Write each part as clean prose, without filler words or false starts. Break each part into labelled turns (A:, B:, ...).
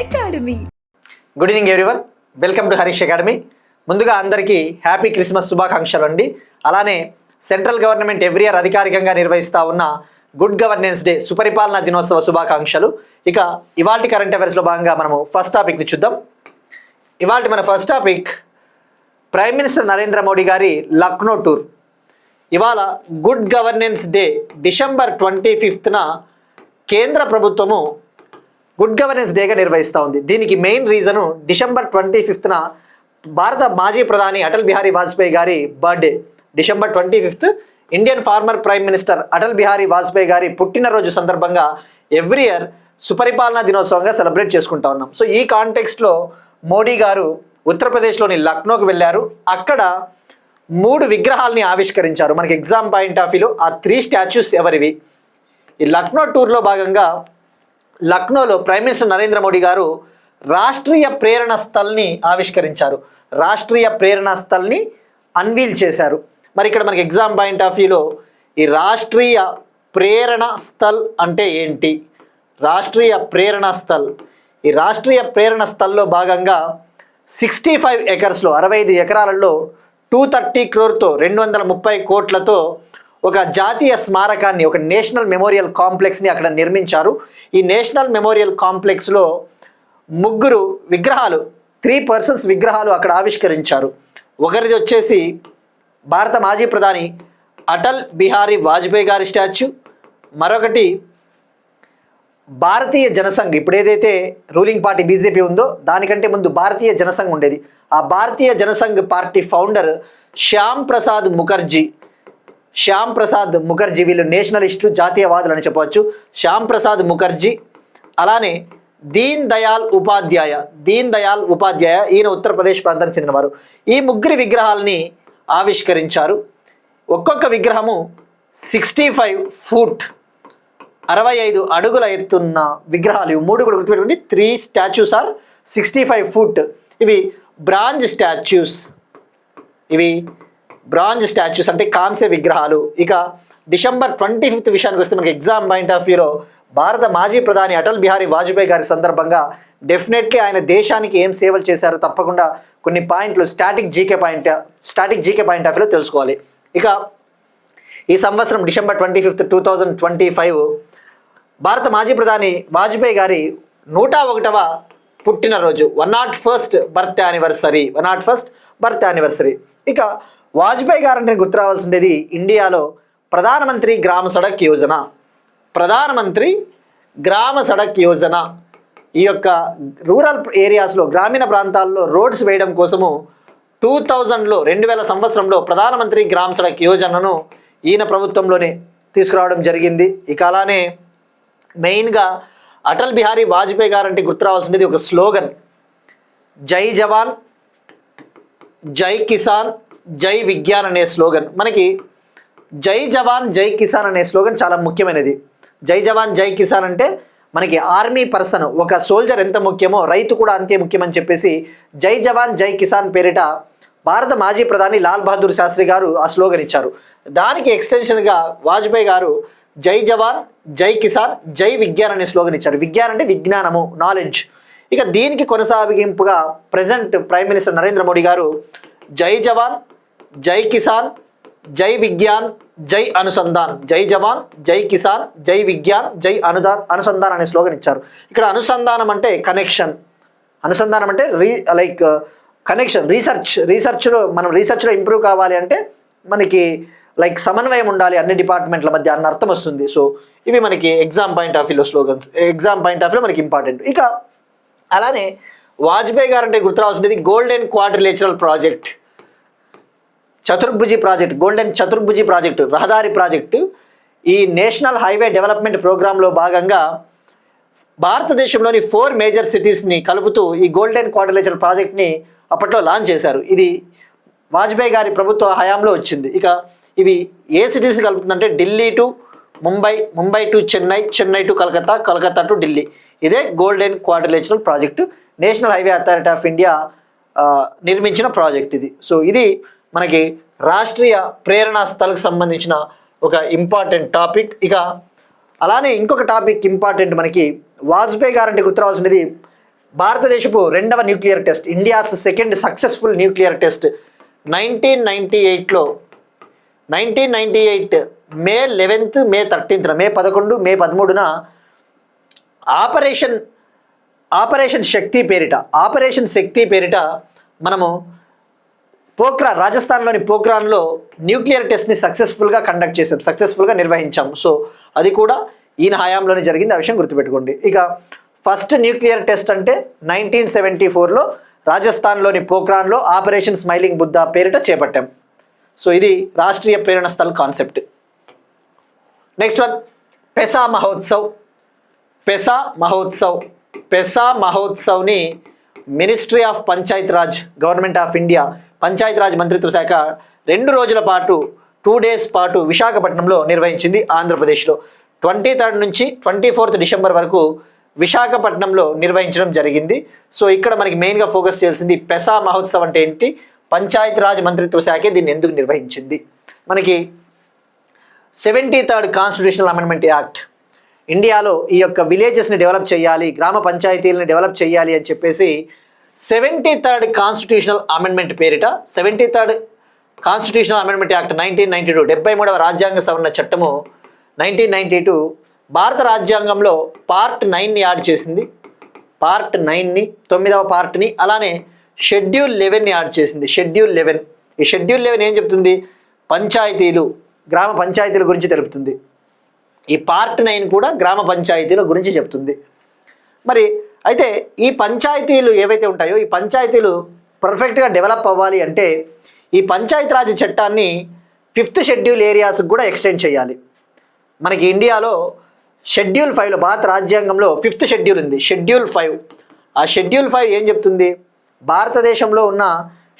A: Academy.
B: Good evening everyone, welcome to Harish academy. ముందుగా అందరికీ happy Christmas శుభాకాంక్షలు అండి. అలానే సెంట్రల్ గవర్నమెంట్ ఎవ్రీ ఇయర్ అధికారికంగా నిర్వహిస్తూ ఉన్న గుడ్ గవర్నెన్స్ డే సుపరిపాలనా దినోత్సవ శుభాకాంక్షలు. ఇక ఇవాల్టి కరెంట్ అఫైర్స్లో భాగంగా మనము ఫస్ట్ టాపిక్ని చూద్దాం. ఇవాల్టి మన first topic prime minister Narendra Modi గారి లక్నో టూర్. ఇవాళ గుడ్ గవర్నెన్స్ డే డిసెంబర్ 25న కేంద్ర ప్రభుత్వము గుడ్ గవర్నెన్స్ డేగా నిర్వహిస్తూ ఉంది. దీనికి మెయిన్ రీజను డిసెంబర్ 25న భారత మాజీ ప్రధాని అటల్ బిహారీ వాజ్పేయి గారి birthday. December 25 Indian farmer prime minister Atal Bihari Vajpayee గారి పుట్టినరోజు సందర్భంగా ఎవ్రీ ఇయర్ సుపరిపాలనా దినోత్సవంగా సెలబ్రేట్ చేసుకుంటా ఉన్నాం. సో ఈ కాంటెక్స్ట్లో మోడీ గారు ఉత్తరప్రదేశ్లోని లక్నోకి వెళ్ళారు. అక్కడ 3 విగ్రహాలని ఆవిష్కరించారు. మనకి ఎగ్జామ్ పాయింట్ ఆఫ్ వ్యూలో ఆ 3 స్టాచ్యూస్ ఎవరివి? ఈ లక్నో టూర్లో భాగంగా లక్నోలో ప్రైమ్ మినిస్టర్ నరేంద్ర మోడీ గారు రాష్ట్రీయ ప్రేరణ స్థల్ని ఆవిష్కరించారు. రాష్ట్రీయ ప్రేరణ స్థల్ని అన్వీల్ చేశారు. మరి ఇక్కడ మనకి ఎగ్జామ్ పాయింట్ ఆఫ్ వ్యూలో ఈ రాష్ట్రీయ ప్రేరణ స్థల్ అంటే ఏంటి? రాష్ట్రీయ ప్రేరణ స్థల్, ఈ రాష్ట్రీయ ప్రేరణ స్థల్లో భాగంగా 65 ఎకర్స్లో 65 ఎకరాలలో 230 crore 230 కోట్లతో ఒక జాతీయ స్మారకాన్ని, ఒక నేషనల్ మెమోరియల్ కాంప్లెక్స్ని అక్కడ నిర్మించారు. ఈ నేషనల్ మెమోరియల్ కాంప్లెక్స్లో 3 విగ్రహాలు, 3 persons విగ్రహాలు అక్కడ ఆవిష్కరించారు. ఒకరిది వచ్చేసి భారత మాజీ ప్రధాని అటల్ బిహారీ వాజ్పేయి గారి స్టాచ్యూ, మరొకటి భారతీయ జనసంఘ్, ఇప్పుడు ఏదైతే రూలింగ్ పార్టీ బీజేపీ ఉందో దానికంటే ముందు భారతీయ జనసంఘ్ ఉండేది. ఆ భారతీయ జనసంఘ్ పార్టీ ఫౌండర్ శ్యామ్ ప్రసాద్ ముఖర్జీ, వీళ్ళు నేషనలిస్టులు, జాతీయవాదులు అని చెప్పవచ్చు. శ్యామ్ ప్రసాద్ ముఖర్జీ, అలానే దీన్ దయాల్ ఉపాధ్యాయ, ఈయన ఉత్తరప్రదేశ్ ప్రాంతానికి చెందినవారు. ఈ 3 విగ్రహాలని ఆవిష్కరించారు. ఒక్కొక్క విగ్రహము 65 feet 65 అడుగుల ఎత్తున్న విగ్రహాలు. ఇవి 3 కూడా గుర్తుపెట్టుకోండి. 3 statues ఆర్ 65 feet. ఇవి బ్రాంజ్ స్టాచ్యూస్ అంటే కాంస్య విగ్రహాలు. ఇక డిసెంబర్ 25 విషయానికి వస్తే మనకి ఎగ్జామ్ పాయింట్ ఆఫ్ వ్యూలో భారత మాజీ ప్రధాని అటల్ బిహారీ వాజ్పేయి గారి సందర్భంగా డెఫినెట్లీ ఆయన దేశానికి ఏం సేవలు చేశారో తప్పకుండా కొన్ని పాయింట్లు స్టాటిక్ జీకే పాయింట్ ఆఫ్ వ్యూలో తెలుసుకోవాలి. ఇక ఈ సంవత్సరం డిసెంబర్ 25, 2025 భారత మాజీ ప్రధాని వాజ్పేయి గారి 101వ పుట్టినరోజు, 101st బర్త్ యానివర్సరీ. ఇక వాజ్పేయి గారు అంటే గుర్తు రావాల్సిండేది ఇండియాలో ప్రధానమంత్రి గ్రామ సడక్ యోజన. ఈ యొక్క రూరల్ ఏరియాస్లో, గ్రామీణ ప్రాంతాల్లో రోడ్స్ వేయడం కోసము 2000 సంవత్సరంలో ప్రధానమంత్రి గ్రామ సడక్ యోజనను ఈయన ప్రభుత్వంలోనే తీసుకురావడం జరిగింది. ఇక అలానే మెయిన్గా అటల్ బిహారీ వాజ్పేయి గారు అంటే గుర్తు రావాల్సింది ఒక స్లోగన్, జై జవాన్ జై కిసాన్ జై విజ్ఞాన్ అనే స్లోగన్. మనకి జై జవాన్ జై కిసాన్ అనే స్లోగన్ చాలా ముఖ్యమైనది. జై జవాన్ జై కిసాన్ అంటే మనకి ఆర్మీ పర్సన్, ఒక సోల్జర్ ఎంత ముఖ్యమో రైతు కూడా అంతే ముఖ్యమని చెప్పేసి జై జవాన్ జై కిసాన్ పేరిట భారత మాజీ ప్రధాని లాల్ బహదూర్ శాస్త్రి గారు ఆ స్లోగన్ ఇచ్చారు. దానికి ఎక్స్టెన్షన్గా వాజ్పేయి గారు జై జవాన్ జై కిసాన్ జై విజ్ఞాన్ అనే స్లోగన్ ఇచ్చారు. విజ్ఞాన్ అంటే విజ్ఞానము, నాలెడ్జ్. ఇక దీనికి కొనసాగింపుగా present prime minister Narendra Modi గారు జై జవాన్ జై కిసాన్ జై విజ్ఞాన్ జై అనుసంధాన్, జై జవాన్ జై కిసాన్ జై విజ్ఞాన్ జై అనుసంధాన్ అనే స్లోగన్ ఇచ్చారు. ఇక్కడ అనుసంధానం అంటే కనెక్షన్, అనుసంధానం అంటే కనెక్షన్. రీసెర్చ్లో మనం రీసెర్చ్లో ఇంప్రూవ్ కావాలి అంటే మనకి సమన్వయం ఉండాలి అన్ని డిపార్ట్మెంట్ల మధ్య అన్న అర్థం వస్తుంది. సో ఇవి మనకి ఎగ్జామ్ పాయింట్ ఆఫ్ వ్యూలో స్లోగన్స్, ఎగ్జామ్ పాయింట్ ఆఫ్ వ్యూలో మనకి ఇంపార్టెంట్. ఇక అలానే వాజ్పేయి గారు అంటే గుర్తురావాల్సింది గోల్డెన్ క్వాడ్రిలేటరల్ ప్రాజెక్ట్, గోల్డెన్ చతుర్భుజి ప్రాజెక్టు, రహదారి ప్రాజెక్టు. ఈ నేషనల్ హైవే డెవలప్మెంట్ ప్రోగ్రాంలో భాగంగా భారతదేశంలోని 4 మేజర్ సిటీస్ని కలుపుతూ ఈ గోల్డెన్ క్వాడ్రిలేటరల్ ప్రాజెక్ట్ని అప్పట్లో లాంచ్ చేశారు. ఇది వాజ్పేయి గారి ప్రభుత్వ హయాంలో వచ్చింది. ఇక ఇవి ఏ సిటీస్ని కలుపుతుందంటే Delhi to Mumbai, Mumbai to Chennai, Chennai to Calcutta, Calcutta to Delhi. ఇదే golden quadrilateral project, national highway authority of India నిర్మించిన ప్రాజెక్ట్ ఇది. సో ఇది మనకి రాష్ట్రీయ ప్రేరణా స్థల్కి సంబంధించిన ఒక ఇంపార్టెంట్ టాపిక్. ఇక అలానే ఇంకొక టాపిక్ ఇంపార్టెంట్ మనకి వాజ్పేయి గారు అంటే గుర్తురావాల్సినది భారతదేశపు రెండవ nuclear test, India's second successful nuclear test 1998లో 1998 May 11th May 13th May 11 May 13న ఆపరేషన్ శక్తి పేరిట మనము పోఖ్రాన్, రాజస్థాన్లోని పోఖ్రాన్లో న్యూక్లియర్ టెస్ట్ని సక్సెస్ఫుల్గా నిర్వహించాము. సో అది కూడా ఈయన హయాంలోనే జరిగింది, ఆ విషయం గుర్తుపెట్టుకోండి. ఇక ఫస్ట్ న్యూక్లియర్ టెస్ట్ అంటే 1974లో రాజస్థాన్లోని పోఖ్రాన్లో ఆపరేషన్ స్మైలింగ్ బుద్ధ పేరిట చేపట్టాం. సో ఇది Rashtriya Prerna Sthal concept. Next one PESA మహోత్సవ్ని ministry of Panchayat Raj, government of India Panchayat Raj మంత్రిత్వ శాఖ 2 రోజుల పాటు 2 days పాటు విశాఖపట్నంలో నిర్వహించింది. ఆంధ్రప్రదేశ్లో 23rd నుంచి 24th డిసెంబర్ వరకు విశాఖపట్నంలో నిర్వహించడం జరిగింది. సో ఇక్కడ మనకి మెయిన్గా ఫోకస్ చేయాల్సింది పెసా మహోత్సవ్ అంటే ఏంటి, పంచాయత్ రాజ్ మంత్రిత్వ శాఖే దీన్ని ఎందుకు నిర్వహించింది. మనకి 73rd కాన్స్టిట్యూషనల్ అమెండ్మెంట్ యాక్ట్, ఇండియాలో ఈ యొక్క విలేజెస్ని డెవలప్ చేయాలి, గ్రామ పంచాయతీలను డెవలప్ చేయాలి అని చెప్పేసి 73rd కాన్స్టిట్యూషనల్ అమెండ్మెంట్ పేరిట 73rd కాన్స్టిట్యూషనల్ అమెండ్మెంట్ యాక్ట్ 1992 73వ రాజ్యాంగ సవరణ చట్టము 1992 భారత రాజ్యాంగంలో పార్ట్ 9ని యాడ్ చేసింది. పార్ట్ 9ని 9వ పార్ట్ని, అలానే షెడ్యూల్ 11ని యాడ్ చేసింది. షెడ్యూల్ 11, ఈ షెడ్యూల్ 11 ఏం చెప్తుంది, గ్రామ పంచాయతీల గురించి తెలుపుతుంది. ఈ పార్ట్ 9 కూడా గ్రామ పంచాయతీల గురించి చెప్తుంది. మరి అయితే ఈ పంచాయతీలు ఏవైతే ఉంటాయో ఈ పంచాయతీలు పర్ఫెక్ట్గా డెవలప్ అవ్వాలి అంటే ఈ పంచాయత్ రాజ్ చట్టాన్ని 5th షెడ్యూల్ ఏరియాస్కి కూడా ఎక్స్టెండ్ చేయాలి. మనకి ఇండియాలో షెడ్యూల్ 5లో భారత రాజ్యాంగంలో 5th షెడ్యూల్ ఉంది, షెడ్యూల్ 5. ఆ షెడ్యూల్ 5 ఏం చెప్తుంది, భారతదేశంలో ఉన్న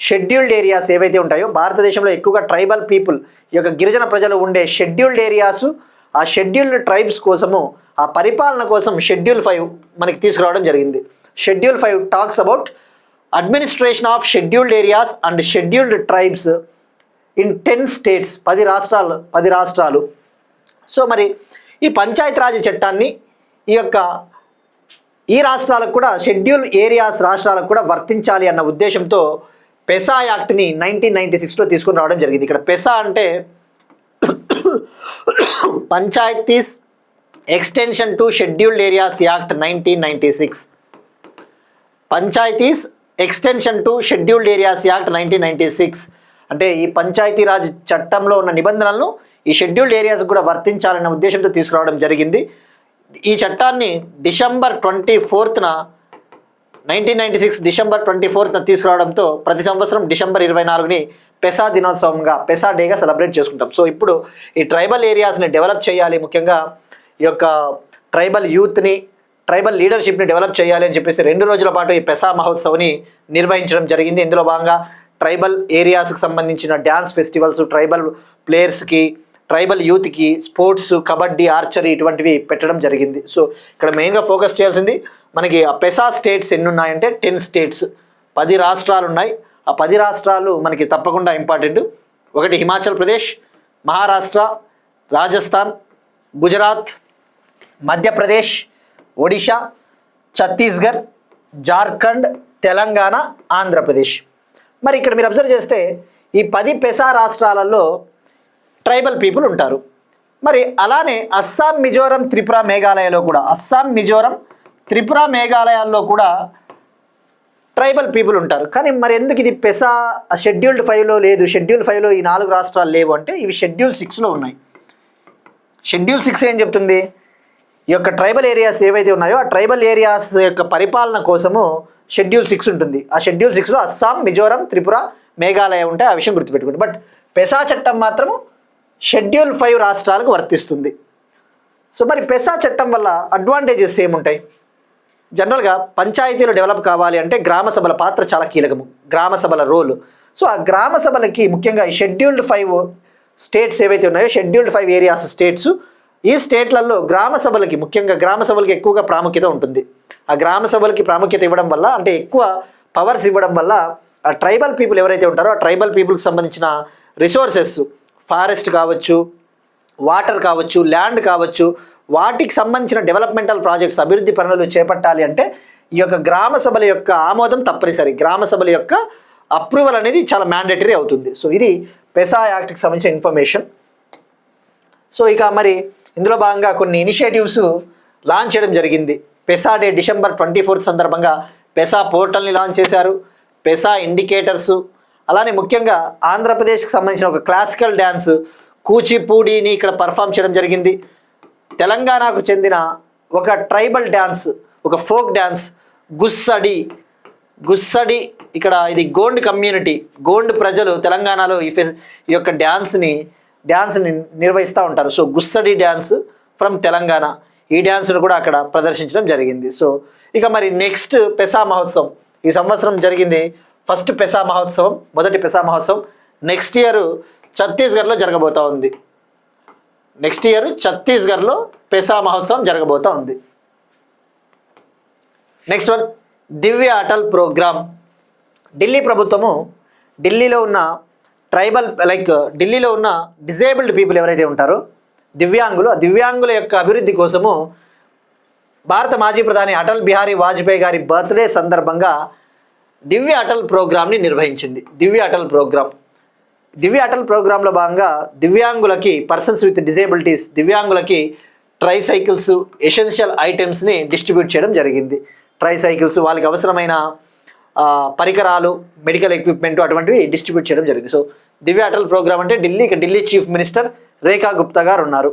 B: షెడ్యూల్డ్ ఏరియాస్ ఏవైతే ఉంటాయో, భారతదేశంలో ఎక్కువగా ట్రైబల్ పీపుల్, ఈ యొక్క గిరిజన ప్రజలు ఉండే షెడ్యూల్డ్ ఏరియాస్, ఆ షెడ్యూల్డ్ ట్రైబ్స్ కోసము, ఆ పరిపాలన కోసం షెడ్యూల్ 5 మనకి తీసుకురావడం జరిగింది. Schedule 5 talks about administration of scheduled areas and scheduled tribes in 10 states, 10 రాష్ట్రాలు. సో మరి ఈ పంచాయత్ రాజ్ చట్టాన్ని ఈ రాష్ట్రాలకు కూడా, షెడ్యూల్ ఏరియాస్ రాష్ట్రాలకు కూడా వర్తించాలి అన్న ఉద్దేశంతో పెసా యాక్ట్ని 1996లో తీసుకుని రావడం జరిగింది. ఇక్కడ పెసా అంటే panchayats extension to scheduled areas act 1996, panchayats extension to scheduled areas act 1996 అంటే ఈ పంచాయతీరాజ్ చట్టంలో ఉన్న నిబంధనలను ఈ షెడ్యూల్డ్ ఏరియాస్ కూడా వర్తించాలన్న ఉద్దేశంతో తీసుకురావడం జరిగింది. ఈ చట్టాన్ని డిసెంబర్ 24th 1996 డిసెంబర్ 24th తీసుకురావడంతో ప్రతి సంవత్సరం డిసెంబర్ 24ని పెసా దినోత్సవంగా, పెసా డేగా సెలబ్రేట్ చేసుకుంటాం. సో ఇప్పుడు ఈ ట్రైబల్ ఏరియాస్ని డెవలప్ చేయాలి, ముఖ్యంగా ఈ యొక్క ట్రైబల్ యూత్ని, ట్రైబల్ లీడర్షిప్ని డెవలప్ చేయాలి అని చెప్పేసి 2 రోజుల పాటు ఈ పెసా మహోత్సవ్ని నిర్వహించడం జరిగింది. ఇందులో భాగంగా ట్రైబల్ ఏరియాస్కి సంబంధించిన డ్యాన్స్ ఫెస్టివల్స్, ట్రైబల్ ప్లేయర్స్కి, ట్రైబల్ యూత్కి స్పోర్ట్స్, కబడ్డీ, ఆర్చరీ ఇటువంటివి పెట్టడం జరిగింది. సో ఇక్కడ మెయిన్గా ఫోకస్ చేయాల్సింది మనకి ఆ పెసా స్టేట్స్ ఎన్ని ఉన్నాయంటే 10 states, 10 రాష్ట్రాలు ఉన్నాయి. ఆ 10 రాష్ట్రాలు మనకి తప్పకుండా ఇంపార్టెంట్. ఒకటి హిమాచల్ ప్రదేశ్, మహారాష్ట్ర, రాజస్థాన్, గుజరాత్, మధ్యప్రదేశ్, ఒడిషా, ఛత్తీస్గఢ్, జార్ఖండ్, తెలంగాణ, ఆంధ్రప్రదేశ్. మరి ఇక్కడ మీరు అబ్జర్వ్ చేస్తే ఈ 10 పెసా రాష్ట్రాలలో ట్రైబల్ పీపుల్ ఉంటారు. మరి అలానే అస్సాం, మిజోరం, త్రిపుర, మేఘాలయలో కూడా, అస్సాం, మిజోరం, త్రిపుర, మేఘాలయాల్లో కూడా ట్రైబల్ పీపుల్ ఉంటారు. కానీ మరి ఎందుకు ఇది పెసా షెడ్యూల్డ్ 5లో లేదు, షెడ్యూల్ 5లో ఈ 4 రాష్ట్రాలు లేవు అంటే ఇవి షెడ్యూల్ 6లో ఉన్నాయి. షెడ్యూల్ 6 ఏం చెప్తుంది, ఈ యొక్క ట్రైబల్ ఏరియాస్ ఏవైతే ఉన్నాయో ఆ ట్రైబల్ ఏరియాస్ యొక్క పరిపాలన కోసము షెడ్యూల్ 6 ఉంటుంది. ఆ షెడ్యూల్ 6లో అస్సాం, మిజోరం, త్రిపుర, మేఘాలయ ఉంటాయి. ఆ విషయం గుర్తుపెట్టుకోండి. బట్ పెసా చట్టం మాత్రము షెడ్యూల్ 5 రాష్ట్రాలకు వర్తిస్తుంది. సో మరి పెసా చట్టం వల్ల అడ్వాంటేజెస్ ఏముంటాయి? జనరల్గా పంచాయతీలు డెవలప్ కావాలి అంటే గ్రామ సభల పాత్ర చాలా కీలకము, గ్రామ సభల రోల్. సో ఆ గ్రామ సభలకి ముఖ్యంగా ఈ షెడ్యూల్డ్ 5 స్టేట్స్ ఏవైతే ఉన్నాయో, షెడ్యూల్డ్ 5 ఏరియాస్ స్టేట్స్, ఈ స్టేట్లలో గ్రామ సభలకి, ముఖ్యంగా గ్రామ సభలకి ఎక్కువగా ప్రాముఖ్యత ఉంటుంది. ఆ గ్రామ సభలకి ప్రాముఖ్యత ఇవ్వడం వల్ల, అంటే ఎక్కువ పవర్స్ ఇవ్వడం వల్ల ఆ ట్రైబల్ పీపుల్ ఎవరైతే ఉంటారో ఆ ట్రైబల్ పీపుల్కి సంబంధించిన రిసోర్సెస్, ఫారెస్ట్ కావచ్చు, వాటర్ కావచ్చు, ల్యాండ్ కావచ్చు, వాటికి సంబంధించిన డెవలప్మెంటల్ ప్రాజెక్ట్స్, అభివృద్ధి పనులు చేపట్టాలి అంటే ఈ యొక్క గ్రామ సభల యొక్క ఆమోదం తప్పనిసరి, గ్రామ సభల యొక్క అప్రూవల్ అనేది చాలా మ్యాండేటరీ అవుతుంది. సో ఇది పెసా యాక్ట్కి సంబంధించిన ఇన్ఫర్మేషన్. సో ఇక మరి ఇందులో భాగంగా కొన్ని ఇనిషియేటివ్స్ లాంచ్ చేయడం జరిగింది. పెసా డే December 24 సందర్భంగా పెసా పోర్టల్ని లాంచ్ చేశారు, పెసా ఇండికేటర్సు, అలానే ముఖ్యంగా ఆంధ్రప్రదేశ్కి సంబంధించిన ఒక క్లాసికల్ డ్యాన్స్ కూచిపూడిని ఇక్కడ పర్ఫామ్ చేయడం జరిగింది. తెలంగాణకు చెందిన ఒక ట్రైబల్ డ్యాన్స్, ఒక ఫోక్ డ్యాన్స్ గుస్సడి ఇక్కడ ఇది గోండ్ కమ్యూనిటీ, గోండ్ ప్రజలు తెలంగాణలో ఈ యొక్క డ్యాన్స్ని నిర్వహిస్తూ ఉంటారు. సో గుస్సడి డ్యాన్స్ ఫ్రమ్ తెలంగాణ, ఈ డ్యాన్స్ను కూడా అక్కడ ప్రదర్శించడం జరిగింది. సో ఇక మరి నెక్స్ట్ పెసా మహోత్సవం ఈ సంవత్సరం జరిగింది. ఫస్ట్ పెసా మహోత్సవం, మొదటి పెసా మహోత్సవం నెక్స్ట్ ఇయర్ ఛత్తీస్గఢ్లో జరగబోతూ ఉంది. నెక్స్ట్ ఇయర్ ఛత్తీస్గఢ్లో పెసా మహోత్సవం జరగబోతూ ఉంది. నెక్స్ట్ వన్ దివ్య అటల్ ప్రోగ్రామ్. ఢిల్లీ ప్రభుత్వము ఢిల్లీలో ఉన్న ట్రైబల్ ఢిల్లీలో ఉన్న డిజేబుల్డ్ పీపుల్ ఎవరైతే ఉంటారో దివ్యాంగుల యొక్క అభివృద్ధి కోసము భారత మాజీ ప్రధాని అటల్ బిహారీ వాజ్పేయి గారి బర్త్డే సందర్భంగా దివ్య అటల్ ప్రోగ్రామ్ని నిర్వహించింది. దివ్య అటల్ ప్రోగ్రాంలో భాగంగా దివ్యాంగులకి, పర్సన్స్ విత్ డిజేబిలిటీస్ దివ్యాంగులకి ట్రైసైకిల్స్, ఎసెన్షియల్ ఐటమ్స్ని డిస్ట్రిబ్యూట్ చేయడం జరిగింది. ట్రైసైకిల్స్, వాళ్ళకి అవసరమైన పరికరాలు, మెడికల్ ఎక్విప్మెంట్ అటువంటివి డిస్ట్రిబ్యూట్ చేయడం జరిగింది. సో దివ్య అటల్ ప్రోగ్రామ్ అంటే ఢిల్లీ చీఫ్ మినిస్టర్ రేఖా గుప్తా గారు ఉన్నారు.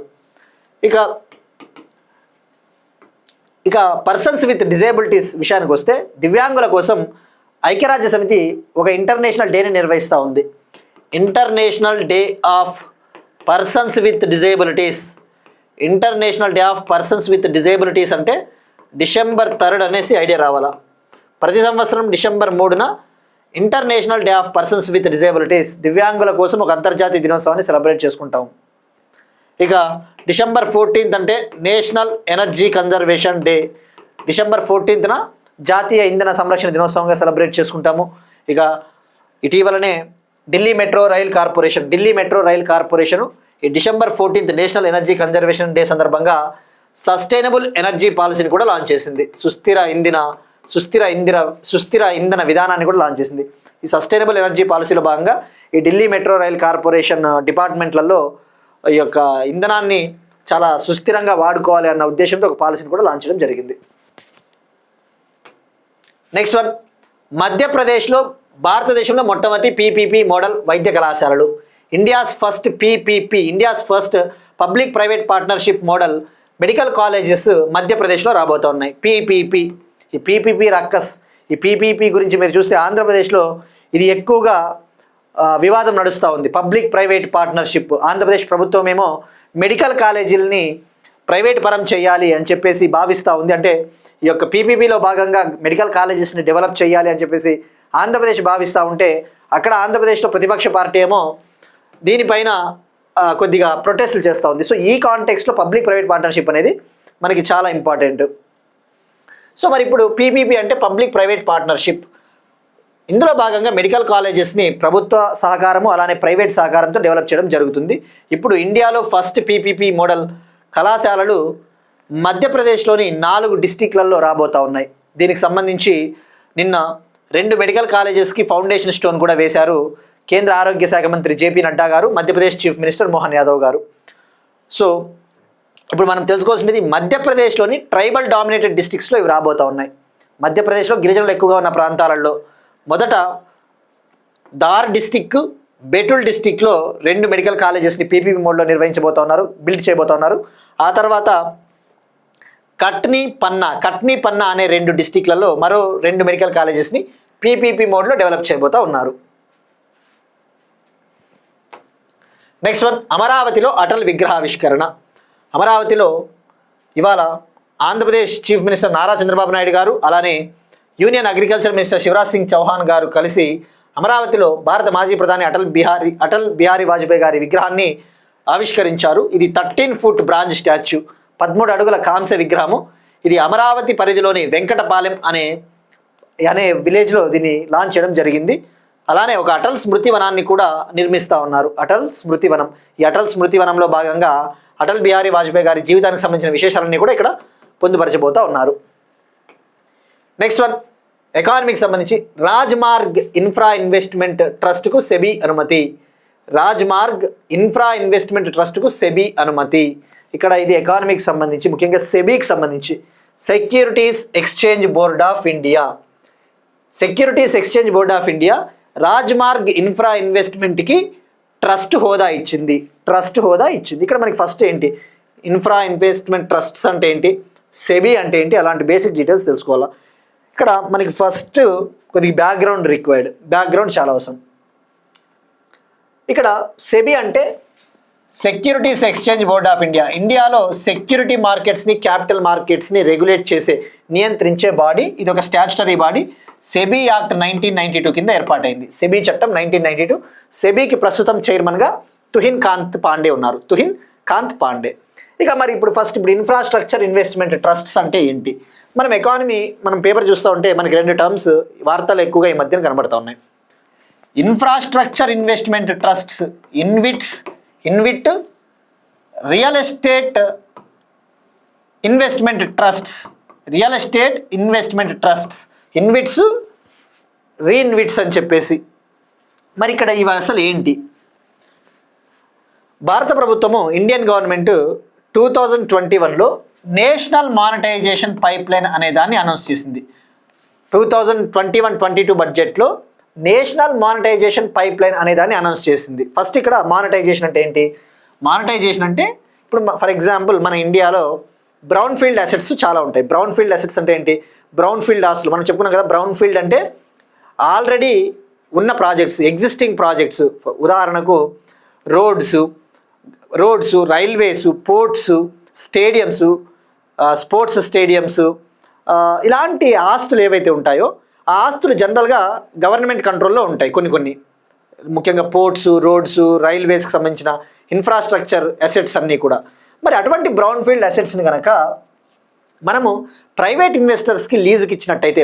B: ఇక పర్సన్స్ విత్ డిజేబిలిటీస్ విషయానికి వస్తే దివ్యాంగుల కోసం ఐక్యరాజ్య సమితి ఒక ఇంటర్నేషనల్ డేని నిర్వహిస్తూ ఉంది. International day of persons with disabilities. International day of persons with disabilities అంటే December 3 అనేసి ఐడియా రావాలా. ప్రతి సంవత్సరం December 3న international day of persons with disabilities, దివ్యాంగుల కోసం ఒక అంతర్జాతీయ దినోత్సవాన్ని సెలబ్రేట్ చేసుకుంటాం. ఇక December 14 అంటే national energy conservation day. December 14న జాతీయ ఇంధన సంరక్షణ దినోత్సవంగా సెలబ్రేట్ చేసుకుంటాము. ఇక ఇటీవలనే ఢిల్లీ మెట్రో రైల్ కార్పొరేషను ఈ December 14 national energy conservation day సందర్భంగా సస్టైనబుల్ ఎనర్జీ పాలసీని కూడా లాంచ్ చేసింది. సుస్థిర ఇంధన విధానాన్ని కూడా లాంచ్ చేసింది. ఈ సస్టైనబుల్ ఎనర్జీ పాలసీలో భాగంగా ఈ ఢిల్లీ మెట్రో రైల్ కార్పొరేషన్ డిపార్ట్మెంట్లలో ఈ యొక్క ఇంధనాన్ని చాలా సుస్థిరంగా వాడుకోవాలి అన్న ఉద్దేశంతో ఒక పాలసీని కూడా లాంచ్ చేయడం జరిగింది. నెక్స్ట్ వన్ మధ్యప్రదేశ్లో భారతదేశంలో మొట్టమొదటి PPP మోడల్ వైద్య కళాశాలలు. India's first public private partnership model medical colleges మధ్యప్రదేశ్లో రాబోతూ ఉన్నాయి. ఈ పీపీపీ రక్కస్. ఈ పీపీపీ గురించి మీరు చూస్తే ఆంధ్రప్రదేశ్లో ఇది ఎక్కువగా వివాదం నడుస్తూ ఉంది. Public private partnership. ఆంధ్రప్రదేశ్ ప్రభుత్వం ఏమో మెడికల్ కాలేజీలని ప్రైవేట్ పరం చేయాలి అని చెప్పేసి భావిస్తూ ఉంది. అంటే ఈ యొక్క పీపీపీలో భాగంగా మెడికల్ కాలేజెస్ని డెవలప్ చేయాలి అని చెప్పేసి ఆంధ్రప్రదేశ్ భావిస్తూ ఉంటే, అక్కడ ఆంధ్రప్రదేశ్లో ప్రతిపక్ష పార్టీ ఏమో దీనిపైన కొద్దిగా ప్రొటెస్ట్లు చేస్తూ ఉంది. సో ఈ కాంటెక్స్ట్లో పబ్లిక్ ప్రైవేట్ పార్ట్నర్షిప్ అనేది మనకి చాలా ఇంపార్టెంట్. సో మరి ఇప్పుడు పీపీపీ అంటే పబ్లిక్ ప్రైవేట్ పార్ట్నర్షిప్. ఇందులో భాగంగా మెడికల్ కాలేజెస్ని ప్రభుత్వ సహకారము అలానే ప్రైవేట్ సహకారంతో డెవలప్ చేయడం జరుగుతుంది. ఇప్పుడు ఇండియాలో ఫస్ట్ పీపీపీ మోడల్ కళాశాలలు మధ్యప్రదేశ్లోని 4 డిస్టిక్లలో రాబోతూ ఉన్నాయి. దీనికి సంబంధించి నిన్న 2 మెడికల్ కాలేజెస్కి ఫౌండేషన్ స్టోన్ కూడా వేశారు కేంద్ర ఆరోగ్య శాఖ మంత్రి JP నడ్డా గారు, మధ్యప్రదేశ్ చీఫ్ మినిస్టర్ మోహన్ యాదవ్ గారు. సో ఇప్పుడు మనం తెలుసుకోవాల్సినది మధ్యప్రదేశ్లోని ట్రైబల్ డామినేటెడ్ డిస్ట్రిక్ట్స్లో ఇవి రాబోతూ ఉన్నాయి. మధ్యప్రదేశ్లో గిరిజనులు ఎక్కువగా ఉన్న ప్రాంతాలలో మొదట దార్ డిస్టిక్, బెటుల్ డిస్టిక్లో 2 మెడికల్ కాలేజెస్ని పీపీపీ మోడ్లో బిల్డ్ చేయబోతున్నారు. ఆ తర్వాత కట్నీ పన్నా అనే 2 డిస్టిక్లలో మరో 2 మెడికల్ కాలేజెస్ని పీపీపీ మోడ్లో డెవలప్ చేయబోతూ ఉన్నారు. నెక్స్ట్ వన్ అమరావతిలో అటల్ విగ్రహావిష్కరణ. అమరావతిలో ఇవాళ ఆంధ్రప్రదేశ్ చీఫ్ మినిస్టర్ నారా చంద్రబాబు నాయుడు గారు అలానే union agriculture minister Shivraj Singh Chouhan garu కలిసి అమరావతిలో భారత మాజీ ప్రధాని అటల్ బిహారీ వాజ్పేయి గారి విగ్రహాన్ని ఆవిష్కరించారు. ఇది 13 ఫుట్ బ్రాంజ్ స్టాచ్యూ, 13 అడుగుల కాంస్య విగ్రహము. ఇది అమరావతి పరిధిలోని వెంకటపాలెం అనే విలేజ్లో దీన్ని లాంచ్ చేయడం జరిగింది. అలానే ఒక అటల్ స్మృతి వనాన్ని కూడా నిర్మిస్తూ ఉన్నారు. అటల్ స్మృతి వనం. ఈ అటల్ స్మృతి వనంలో భాగంగా అటల్ బిహారీ వాజ్పేయి గారి జీవితానికి సంబంధించిన విశేషాలన్నీ కూడా ఇక్కడ పొందుపరచబోతూ ఉన్నారు. నెక్స్ట్ వన్ ఎకానమీకి సంబంధించి రాజ్మార్గ్ ఇన్ఫ్రా ఇన్వెస్ట్మెంట్ ట్రస్ట్కు సెబీ అనుమతి. రాజ్మార్గ్ ఇన్ఫ్రా ఇన్వెస్ట్మెంట్ ట్రస్ట్కు సెబీ అనుమతి. ఇక్కడ ఇది ఎకానమీకి సంబంధించి, ముఖ్యంగా సెబీకి సంబంధించి securities exchange board of India. Securities exchange board of India Rajmarg infra ఇన్వెస్ట్మెంట్కి ట్రస్ట్ హోదా ఇచ్చింది. ట్రస్ట్ హోదా ఇచ్చింది. ఇక్కడ మనకి ఫస్ట్ ఏంటి, ఇన్ఫ్రా ఇన్వెస్ట్మెంట్ ట్రస్ట్స్ అంటే ఏంటి, సెబీ అంటే ఏంటి, అలాంటి బేసిక్ డీటెయిల్స్ తెలుసుకోవాలా. ఇక్కడ మనకి ఫస్ట్ కొద్దిగా బ్యాక్గ్రౌండ్ రిక్వైర్డ్, బ్యాక్గ్రౌండ్ చాలా అవసరం. ఇక్కడ సెబీ అంటే securities exchange board of India. ఇండియాలో సెక్యూరిటీ మార్కెట్స్ని, క్యాపిటల్ మార్కెట్స్ని రెగ్యులేట్ చేసే, నియంత్రించే బాడీ. ఇది ఒక స్టాచ్యుటరీ బాడీ. సెబీ యాక్ట్ 1992 కింద ఏర్పాటైంది. సెబీ చట్టం 1992. సెబీకి ప్రస్తుతం చైర్మన్గా తుహిన్ కాంత్ పాండే ఉన్నారు. తుహిన్ కాంత్ పాండే. ఇక మరి ఇప్పుడు ఇన్ఫ్రాస్ట్రక్చర్ ఇన్వెస్ట్మెంట్ ట్రస్ట్స్ అంటే ఏంటి? మనం పేపర్ చూస్తూ ఉంటే మనకి రెండు టర్మ్స్ వార్తలు ఎక్కువగా ఈ మధ్యన కనబడుతూ ఉన్నాయి. Infrastructure investment trusts, InvIT, real estate investment trusts, real estate investment trusts, InvITs, రీఇన్విట్స్ అని చెప్పేసి. మరి ఇక్కడ ఇవి అసలు ఏంటి? భారత ప్రభుత్వము, ఇండియన్ గవర్నమెంట్ 2021లో నేషనల్ మానిటైజేషన్ పైప్ లైన్ అనే దాన్ని అనౌన్స్ చేసింది. 2021-22 బడ్జెట్లో నేషనల్ మానిటైజేషన్ పైప్ లైన్ అనే దాన్ని అనౌన్స్ చేసింది. ఫస్ట్ ఇక్కడ మానిటైజేషన్ అంటే ఏంటి? మానిటైజేషన్ అంటే ఇప్పుడు ఫర్ ఎగ్జాంపుల్ మన ఇండియాలో బ్రౌన్ ఫీల్డ్ అసెట్స్ చాలా ఉంటాయి. బ్రౌన్ ఫీల్డ్ అసెట్స్ అంటే ఏంటి? బ్రౌన్ ఫీల్డ్ ఆస్తులు మనం చెప్పుకున్నాం కదా. బ్రౌన్ ఫీల్డ్ అంటే ఆల్రెడీ ఉన్న ప్రాజెక్ట్స్, ఎగ్జిస్టింగ్ ప్రాజెక్ట్స్. ఉదాహరణకు roads, railways, ports, stadiums, sports stadiums, ఇలాంటి ఆస్తులు ఏవైతే ఉంటాయో ఆ ఆస్తులు జనరల్గా గవర్నమెంట్ కంట్రోల్లో ఉంటాయి. కొన్ని ముఖ్యంగా పోర్ట్స్, రోడ్స్, రైల్వేస్కి సంబంధించిన ఇన్ఫ్రాస్ట్రక్చర్ అసెట్స్ అన్నీ కూడా. మరి అటువంటి బ్రౌన్ ఫీల్డ్ అసెట్స్ని కనుక మనము ప్రైవేట్ ఇన్వెస్టర్స్కి లీజుకి ఇచ్చినట్టయితే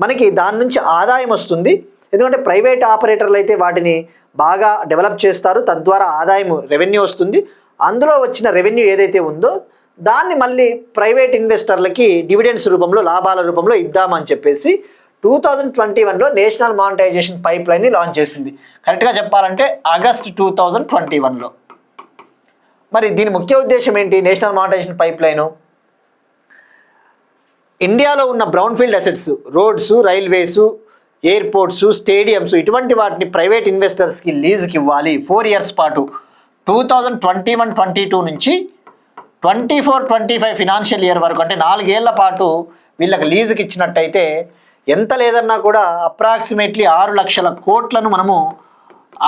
B: మనకి దాని నుంచి ఆదాయం వస్తుంది. ఎందుకంటే ప్రైవేట్ ఆపరేటర్లు అయితే వాటిని బాగా డెవలప్ చేస్తారు, తద్వారా ఆదాయం, రెవెన్యూ వస్తుంది. అందులో వచ్చిన రెవెన్యూ ఏదైతే ఉందో దాన్ని మళ్ళీ ప్రైవేట్ ఇన్వెస్టర్లకి డివిడెండ్స్ రూపంలో, లాభాల రూపంలో ఇద్దామని చెప్పేసి 2021లో నేషనల్ మానిటైజేషన్ పైప్ లైన్ని లాంచ్ చేసింది. కరెక్ట్గా చెప్పాలంటే ఆగస్ట్ 2021లో. మరి దీని ముఖ్య ఉద్దేశం ఏంటి? నేషనల్ మానిటైజేషన్ పైప్ లైను ఇండియాలో ఉన్న brown field assets, roads, railways, airports, stadiums, ఇటువంటి వాటిని ప్రైవేట్ ఇన్వెస్టర్స్కి లీజుకి ఇవ్వాలి 4 years పాటు. 2021-22 నుంచి 24-25 ఫినాన్షియల్ ఇయర్ వరకు, అంటే 4 ఏళ్ల పాటు వీళ్ళకి లీజుకి ఇచ్చినట్టయితే ఎంత లేదన్నా కూడా అప్రాక్సిమేట్లీ 6 లక్షల కోట్లను మనము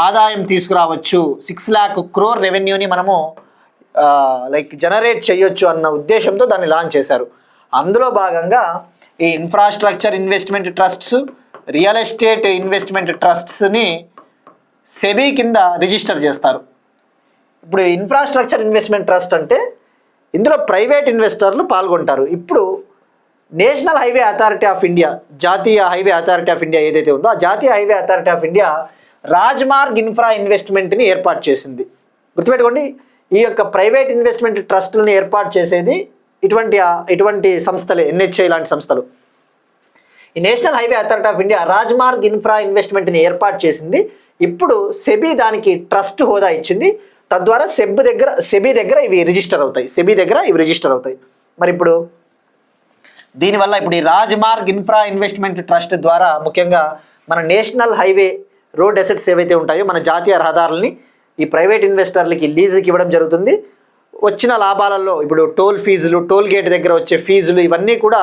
B: ఆదాయం తీసుకురావచ్చు. 6 lakh crore రెవెన్యూని మనము జనరేట్ చేయొచ్చు అన్న ఉద్దేశంతో దాన్ని లాంచ్ చేశారు. అందులో భాగంగా ఈ infrastructure investment trusts, real estate investment ట్రస్ట్స్ని సెబీ కింద రిజిస్టర్ చేస్తారు. ఇప్పుడు ఇన్ఫ్రాస్ట్రక్చర్ ఇన్వెస్ట్మెంట్ ట్రస్ట్ అంటే ఇందులో ప్రైవేట్ ఇన్వెస్టర్లు పాల్గొంటారు. ఇప్పుడు national highway authority of India, జాతీయ హైవే అథారిటీ ఆఫ్ ఇండియా ఏదైతే ఉందో ఆ జాతీయ highway authority of India Rajmarg infra ఇన్వెస్ట్మెంట్ని ఏర్పాటు చేసింది. గుర్తుపెట్టుకోండి, ఈ యొక్క ప్రైవేట్ ఇన్వెస్ట్మెంట్ ట్రస్టులని ఏర్పాటు చేసేది ఇటువంటి సంస్థలే, NHI లాంటి సంస్థలు. ఈ national highway authority of India Rajmarg infra ఇన్వెస్ట్మెంట్ని ఏర్పాటు చేసింది. ఇప్పుడు సెబీ దానికి ట్రస్ట్ హోదా ఇచ్చింది. తద్వారా సెబీ దగ్గర ఇవి రిజిస్టర్ అవుతాయి. మరి ఇప్పుడు దీనివల్ల ఇప్పుడు ఈ రాజ్మార్గ్ ఇన్ఫ్రా ఇన్వెస్ట్మెంట్ ట్రస్ట్ ద్వారా ముఖ్యంగా మన నేషనల్ హైవే రోడ్ అసెట్స్ ఏవైతే ఉంటాయో మన జాతీయ రహదారులని ఈ ప్రైవేట్ ఇన్వెస్టర్లకి లీజుకి ఇవ్వడం జరుగుతుంది. వచ్చిన లాభాలలో ఇప్పుడు టోల్ ఫీజులు, టోల్ గేట్ దగ్గర వచ్చే ఫీజులు, ఇవన్నీ కూడా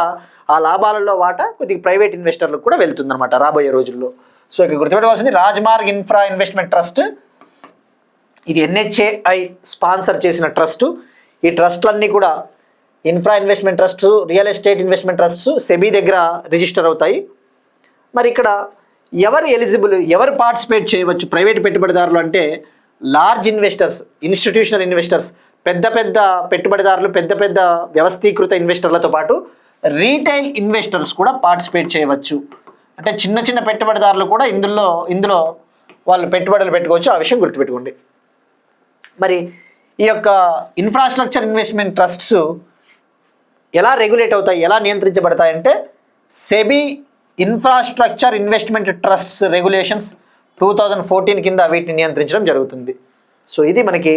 B: ఆ లాభాలలో వాటా కొద్దిగా ప్రైవేట్ ఇన్వెస్టర్లకు కూడా వెళ్తుందన్నమాట రాబోయే రోజుల్లో. సో ఇక్కడ గుర్తుపెట్టుకోవాల్సింది రాజ్మార్గ్ ఇన్ఫ్రా ఇన్వెస్ట్మెంట్ ట్రస్ట్. ఇది NHAI స్పాన్సర్ చేసిన ట్రస్టు. ఈ ట్రస్ట్లన్నీ కూడా infra investment trust, real estate investment trust SEBI దగ్గర రిజిస్టర్ అవుతాయి. మరి ఇక్కడ ఎవరు ఎలిజిబుల్, ఎవరు పార్టిసిపేట్ చేయవచ్చు ప్రైవేట్ పెట్టుబడిదారులు అంటే లార్జ్ ఇన్వెస్టర్స్, ఇన్స్టిట్యూషనల్ ఇన్వెస్టర్స్, పెద్ద పెట్టుబడిదారులు, పెద్ద వ్యవస్థీకృత ఇన్వెస్టర్లతో పాటు రీటైల్ ఇన్వెస్టర్స్ కూడా పార్టిసిపేట్ చేయవచ్చు. అంటే చిన్న పెట్టుబడిదారులు కూడా ఇందులో వాళ్ళు పెట్టుబడులు పెట్టుకోవచ్చు. ఆ విషయం గుర్తుపెట్టుకోండి. మరి ఈ యొక్క ఇన్ఫ్రాస్ట్రక్చర్ ఇన్వెస్ట్మెంట్ ట్రస్ట్స్ ఎలా రెగ్యులేట్ అవుతాయి, ఎలా నియంత్రించబడతాయి అంటే SEBI infrastructure investment trusts regulations 2014 కింద వీటిని నియంత్రించడం జరుగుతుంది. సో ఇది మనకి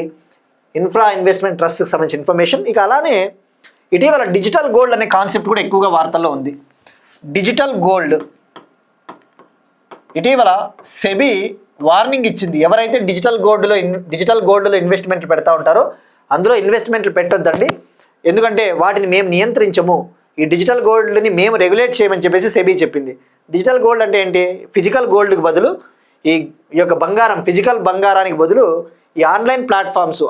B: ఇన్ఫ్రా ఇన్వెస్ట్మెంట్ ట్రస్ట్కి సంబంధించిన ఇన్ఫర్మేషన్. ఇక అలానే ఇటీవల డిజిటల్ గోల్డ్ అనే కాన్సెప్ట్ కూడా ఎక్కువగా వార్తల్లో ఉంది. డిజిటల్ గోల్డ్ ఇటీవల సెబీ వార్నింగ్ ఇచ్చింది. ఎవరైతే డిజిటల్ గోల్డ్లో ఇన్వెస్ట్మెంట్లు పెడతా ఉంటారో అందులో ఇన్వెస్ట్మెంట్లు పెట్టొద్దండి, ఎందుకంటే వాటిని మేము నియంత్రించము, ఈ డిజిటల్ గోల్డ్ని మేము రెగ్యులేట్ చేయమని చెప్పేసి సెబీ చెప్పింది. డిజిటల్ గోల్డ్ అంటే ఏంటి? ఫిజికల్ గోల్డ్కి బదులు ఈ యొక్క బంగారం, ఫిజికల్ బంగారానికి బదులు ఈ ఆన్లైన్ ప్లాట్ఫామ్స్,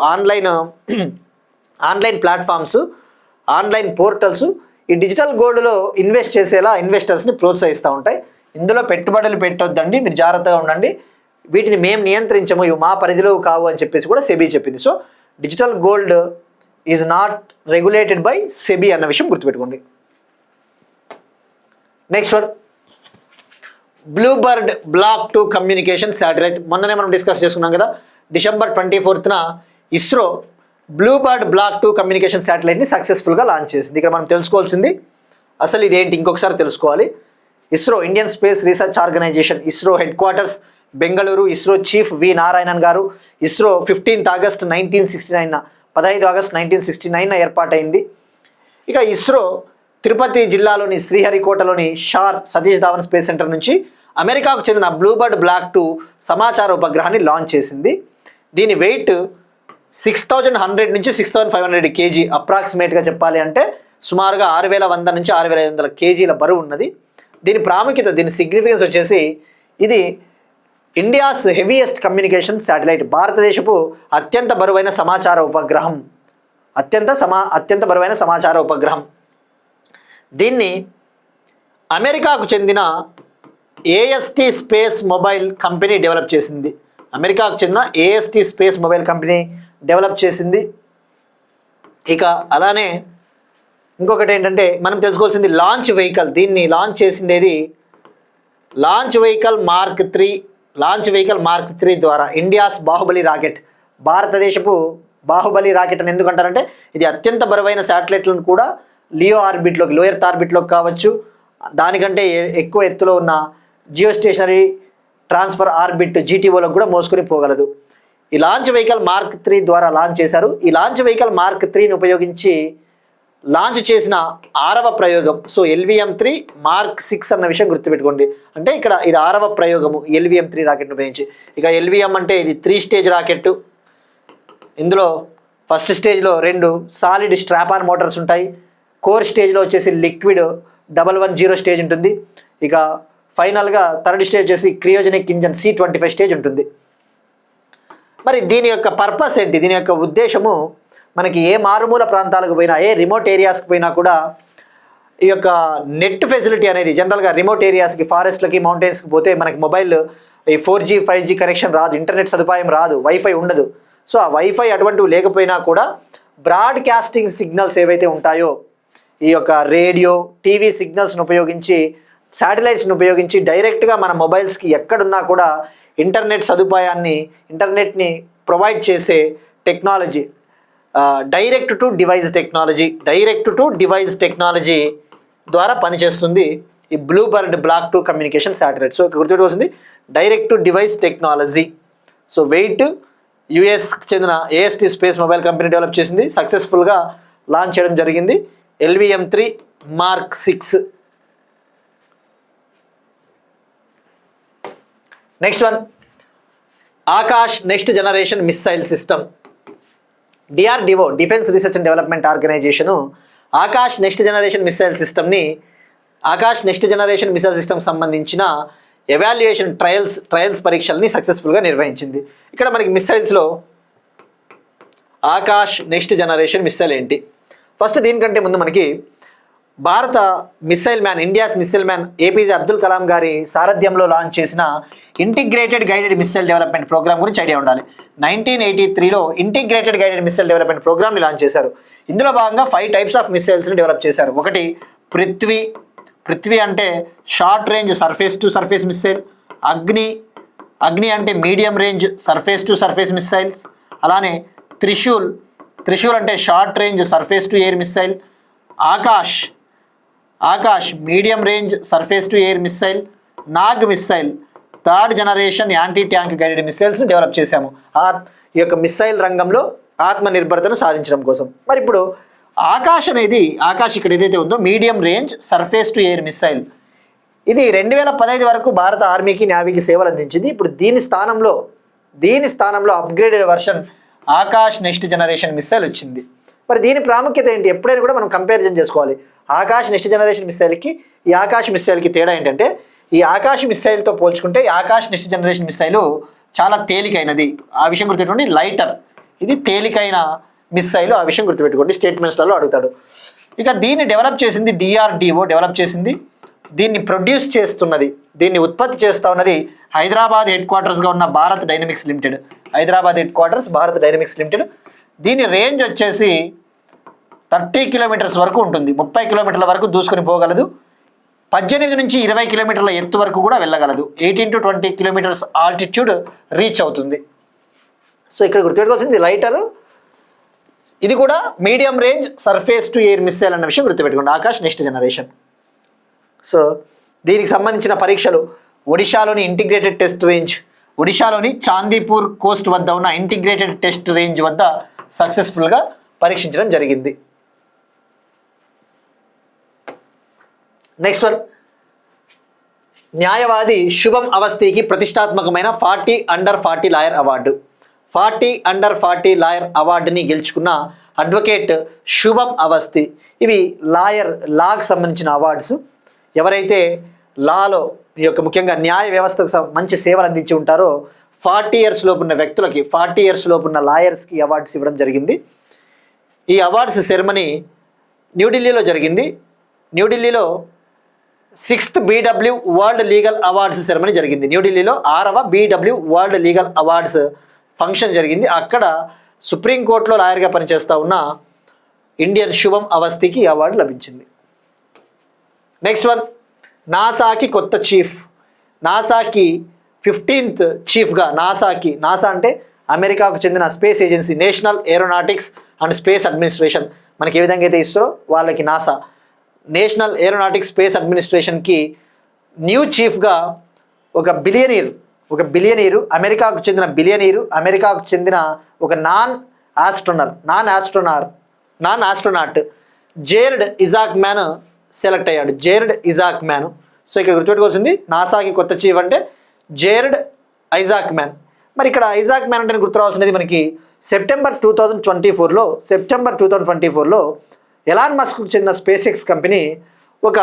B: ఆన్లైన్ పోర్టల్స్ ఈ డిజిటల్ గోల్డ్లో ఇన్వెస్ట్ చేసేలా ఇన్వెస్టర్స్ని ప్రోత్సహిస్తూ ఉంటాయి. ఇందులో పెట్టుబడులు పెట్టొద్దండి, మీరు జాగ్రత్తగా ఉండండి, వీటిని మేము నియంత్రించము, ఇవి మా పరిధిలో కావు అని చెప్పేసి కూడా సెబీ చెప్పింది. So digital gold is not regulated by SEBI అన్న విషయం గుర్తుపెట్టుకోండి. Next one, BlueBird block 2 communication satellite. మొన్ననే మనం డిస్కస్ చేసుకున్నాం కదా, December 24న ఇస్రో బ్లూబర్డ్ బ్లాక్ 2 కమ్యూనికేషన్ శాటిలైట్ని సక్సెస్ఫుల్గా లాంచ్ చేసింది. ఇక్కడ మనం తెలుసుకోవాల్సింది అసలు ఇదేంటి ఇంకొకసారి తెలుసుకోవాలి. ISRO Indian space research organisation, ISRO headquarters Bengaluru, ISRO chief V Narayanan garu, ISRO 15 August 1969 ఏర్పాటైంది. ఇక ఇస్రో తిరుపతి జిల్లాలోని శ్రీహరికోటలోని షార్ సతీష్ ధావన్ స్పేస్ సెంటర్ నుంచి అమెరికాకు చెందిన బ్లూబర్డ్ బ్లాక్ 2 సమాచార ఉపగ్రహాన్ని లాంచ్ చేసింది. దీని వెయిట్ 6100 నుంచి 6500 కేజీ, అప్రాక్సిమేట్గా చెప్పాలి అంటే సుమారుగా 6100 నుంచి 6500 కేజీల బరువు ఉన్నది. దీని ప్రాముఖ్యత, దీని సిగ్నిఫికెన్స్ వచ్చేసి ఇది ఇండియాస్ హెవీయెస్ట్ కమ్యూనికేషన్ శాటిలైట్, భారతదేశపు అత్యంత బరువైన సమాచార ఉపగ్రహం, అత్యంత బరువైన సమాచార ఉపగ్రహం. దీన్ని అమెరికాకు చెందిన AST space mobile company develop చేసింది. అమెరికాకు చెందిన AST space mobile company develop చేసింది. ఇక అలానే ఇంకొకటి ఏంటంటే మనం తెలుసుకోవాల్సింది లాంచ్ వెహికల్. దీన్ని లాంచ్ చేసిండేది లాంచ్ వెహికల్ మార్క్ 3 ద్వారా ఇండియాస్ బాహుబలి రాకెట్, భారతదేశపు బాహుబలి రాకెట్ అని ఎందుకంటారంటే ఇది అత్యంత బరువైన శాటిలైట్లను కూడా లోయర్ ఆర్బిట్లోకి కావచ్చు, దానికంటే ఎక్కువ ఎత్తులో ఉన్న జియోస్టేషనరీ ట్రాన్స్ఫర్ ఆర్బిట్ GTOలకు కూడా మోసుకొని పోగలదు. ఈ లాంచ్ వెహికల్ మార్క్ 3 ద్వారా లాంచ్ చేశారు. ఈ లాంచ్ వెహికల్ మార్క్ 3ని ఉపయోగించి లాంచ్ చేసిన 6వ ప్రయోగం. సో LVM-3 మార్క్ 6 అన్న విషయం గుర్తుపెట్టుకోండి. అంటే ఇక్కడ ఇది 6వ ప్రయోగము LVM-3 రాకెట్ను ఉపయోగించి. ఇక LVM అంటే ఇది 3 స్టేజ్ రాకెట్. ఇందులో ఫస్ట్ స్టేజ్లో 2 సాలిడ్ స్ట్రాప్ ఆన్ మోటార్స్ ఉంటాయి. కోర్ స్టేజ్లో వచ్చేసి లిక్విడ్ 110 స్టేజ్ ఉంటుంది. ఇక ఫైనల్గా థర్డ్ స్టేజ్ వచ్చేసి క్రియోజెనిక్ ఇంజన్ C-25 స్టేజ్ ఉంటుంది. మరి దీని యొక్క పర్పస్ ఏంటి, దీని యొక్క ఉద్దేశము, మనకి ఏ మారుమూల ప్రాంతాలకు పోయినా, ఏ రిమోట్ ఏరియాస్కి పోయినా కూడా ఈ యొక్క నెట్ ఫెసిలిటీ అనేది జనరల్గా రిమోట్ ఏరియాస్కి, ఫారెస్ట్లకి, మౌంటైన్స్కి పోతే మనకి మొబైల్ ఈ 4G 5G కనెక్షన్ రాదు, ఇంటర్నెట్ సదుపాయం రాదు, వైఫై ఉండదు. సో ఆ వైఫై అటువంటివి లేకపోయినా కూడా బ్రాడ్కాస్టింగ్ సిగ్నల్స్ ఏవైతే ఉంటాయో ఈ యొక్క రేడియో, టీవీ సిగ్నల్స్ను ఉపయోగించి, శాటిలైట్స్ను ఉపయోగించి డైరెక్ట్గా మన మొబైల్స్కి ఎక్కడున్నా కూడా ఇంటర్నెట్ని ప్రొవైడ్ చేసే technology, direct to device technology ద్వారా పనిచేస్తుంది ఈ BlueBird block 2 communication satellite. So గుర్తుపెట్టుకోవాల్సింది direct to device technology. So wait యుఎస్కి చెందిన AST space mobile company develop చేసింది, సక్సెస్ఫుల్గా లాంచ్ చేయడం జరిగింది. LVM-3 mark 6. Next one, Akash next generation missile system. DRDO defence research and development organisation Akash next generation missile system సంబంధించిన evaluation trials పరీక్షల్ని సక్సెస్ఫుల్గా నిర్వహించింది. ఇక్కడ మనకి మిస్సైల్స్లో ఆకాష్ నెక్స్ట్ జనరేషన్ మిస్సైల్ ఏంటి? ఫస్ట్ దీనికంటే ముందు మనకి భారత India's missile man APJ Abdul Kalam garu సారథ్యంలో లాంచ్ చేసిన integrated guided missile development programme గురించి ఐడియా ఉండాలి. 1983లో ఇంటిగ్రేటెడ్ గైడెడ్ మిస్సైల్ డెవలప్మెంట్ ప్రోగ్రామ్ని లాంచ్ చేశారు. ఇందులో భాగంగా 5 టైప్స్ ఆఫ్ మిస్సైల్స్ని డెవలప్ చేశారు. ఒకటి పృథ్వీ అంటే short range surface to surface missile, Agni అంటే medium range surface to surface missiles, అలానే త్రిశూల్ అంటే short range surface to air missile, Akash medium range surface to air missile, Nag missile, third generation anti tank guided మిస్సైల్స్ని develop చేశాము ఈ యొక్క missile రంగంలో ఆత్మనిర్భరతను సాధించడం కోసం. మరి ఇప్పుడు ఆకాష్ ఇక్కడ ఏదైతే ఉందో medium range surface to air missile, ఇది 2015 వరకు భారత ఆర్మీకి నేవీకి సేవలు అందించింది. ఇప్పుడు దీని స్థానంలో upgraded version Akash next generation missile వచ్చింది. మరి దీని ప్రాముఖ్యత ఏంటి? ఎప్పుడైనా కూడా మనం కంపారిజన్ చేసుకోవాలి. ఆకాష్ నెక్స్ట్ జనరేషన్ మిస్సైల్కి ఈ ఆకాష్ మిస్సైల్కి తేడా ఏంటంటే, ఈ ఆకాష్ మిస్సైల్తో పోల్చుకుంటే ఈ ఆకాష్ నెక్స్ట్ జనరేషన్ మిస్సైల్ చాలా తేలికైనది. ఆ విషయం గుర్తుపెట్టుకోండి. లైటర్, ఇది తేలికైన మిస్సైల్, ఆ విషయం గుర్తుపెట్టుకోండి. స్టేట్మెంట్స్లలో అడుగుతాడు. ఇక దీన్ని డెవలప్ చేసింది DRDO డెవలప్ చేసింది. దీన్ని ప్రొడ్యూస్ చేస్తున్నది, దీన్ని ఉత్పత్తి చేస్తూ ఉన్నది హైదరాబాద్ హెడ్ క్వార్టర్స్గా ఉన్న Bharat dynamics limited. Hyderabad head quarters Bharat dynamics limited. దీని రేంజ్ వచ్చేసి 30 కిలోమీటర్స్ వరకు ఉంటుంది. 30 కిలోమీటర్ల వరకు దూసుకొని పోగలదు. 18 నుంచి 20 కిలోమీటర్ల ఎత్తు వరకు కూడా వెళ్ళగలదు. 18 to 20 కిలోమీటర్స్ ఆల్టిట్యూడ్ రీచ్ అవుతుంది. సో ఇక్కడ గుర్తుపెట్టుకోవాల్సింది లైటర్, ఇది కూడా medium range surface to air missile అన్న విషయం గుర్తుపెట్టుకోండి. Akash next generation. సో దీనికి సంబంధించిన పరీక్షలు ఒడిశాలోని ఇంటిగ్రేటెడ్ టెస్ట్ రేంజ్, ఒడిశాలోని చాందీపూర్ కోస్ట్ వద్ద ఉన్న ఇంటిగ్రేటెడ్ టెస్ట్ రేంజ్ వద్ద సక్సెస్ఫుల్గా పరీక్షించడం జరిగింది. నెక్స్ట్ వన్, న్యాయవాది శుభం అవస్థికి ప్రతిష్టాత్మకమైన 40 under 40 lawyer award. 40 under 40 lawyer అవార్డుని గెలుచుకున్న అడ్వకేట్ శుభం అవస్థి. ఇవి లాకు సంబంధించిన అవార్డ్స్. ఎవరైతే లాలో ఈ యొక్క ముఖ్యంగా న్యాయ వ్యవస్థకు మంచి సేవలు అందించి ఉంటారో 40 years లోపు ఉన్న వ్యక్తులకి, 40 years లోపు ఉన్న లాయర్స్కి అవార్డ్స్ ఇవ్వడం జరిగింది. ఈ అవార్డ్స్ సెరమనీ న్యూఢిల్లీలో జరిగింది. న్యూఢిల్లీలో 6th BW world legal awards ceremony జరిగింది. న్యూఢిల్లీలో 6వ BW world legal awards function జరిగింది. అక్కడ సుప్రీంకోర్టులో లాయర్గా పనిచేస్తూ ఉన్న ఇండియన్ శుభం అవస్థికి ఈ అవార్డు లభించింది. నెక్స్ట్ వన్, నాసాకి కొత్త చీఫ్. నాసాకి 15th చీఫ్గా నాసా అంటే అమెరికాకు చెందిన space agency, national aeronautics and space administration. మనకి ఏ విధంగా అయితే ఇస్తారో వాళ్ళకి నాసా, నేషనల్ ఏరోనాటిక్స్ స్పేస్ అడ్మినిస్ట్రేషన్కి న్యూ చీఫ్గా ఒక బిలియనీరు, అమెరికాకు చెందిన అమెరికాకు చెందిన ఒక non astronaut Jared Isaacman select అయ్యాడు. సో ఇక్కడ గుర్తుపెట్టుకోవాల్సింది నాసాకి కొత్త చీఫ్ అంటే జేర్డ్ ఐజాక్ మ్యాన్. మరి ఇక్కడ ఐజాక్ మ్యాన్ అంటే గుర్తు రావాల్సినది మనకి సెప్టెంబర్ 2024లో ఎలాన్ మస్క్కు చెందిన స్పేస్ ఎక్స్ కంపెనీ ఒక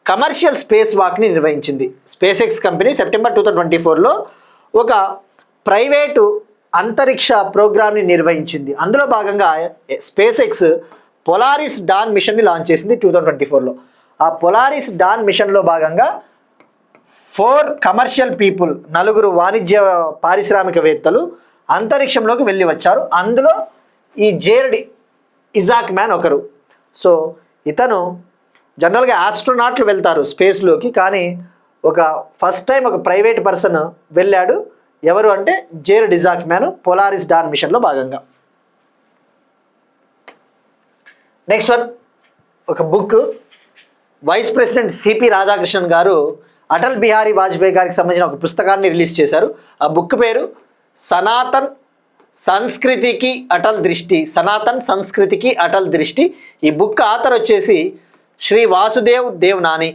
B: కమర్షియల్ స్పేస్ వాక్ని నిర్వహించింది. స్పేస్ ఎక్స్ కంపెనీ సెప్టెంబర్ 2024లో ఒక ప్రైవేటు అంతరిక్ష ప్రోగ్రామ్ని నిర్వహించింది. అందులో భాగంగా స్పేస్ ఎక్స్ పొలారిస్ డాన్ మిషన్ని లాంచ్ చేసింది 2024లో. ఆ పొలారిస్ డాన్ మిషన్లో భాగంగా 4 కమర్షియల్ పీపుల్, 4 వాణిజ్య పారిశ్రామికవేత్తలు అంతరిక్షంలోకి వెళ్ళి వచ్చారు. అందులో ఈ జేర్డ్ ఇజాక్ మ్యాన్ ఒకరు. సో ఇతను జనరల్గా ఆస్ట్రోనాట్లు వెళ్తారు స్పేస్లోకి, కానీ ఫస్ట్ టైం ఒక ప్రైవేట్ పర్సన్ వెళ్ళాడు. ఎవరు అంటే Jared Isaacman, Polaris Dawn మిషన్లో భాగంగా. నెక్స్ట్ వన్, ఒక book. Vice president CP Radhakrishnan garu Atal Bihari Vajpayee గారికి సంబంధించిన ఒక పుస్తకాన్ని రిలీజ్ చేశారు. ఆ బుక్ పేరు సనాతన్ సంస్కృతికి అటల్ దృష్టి. ఈ బుక్ ఆథర్ వచ్చేసి శ్రీ వాసుదేవ్ దేవ్నాని.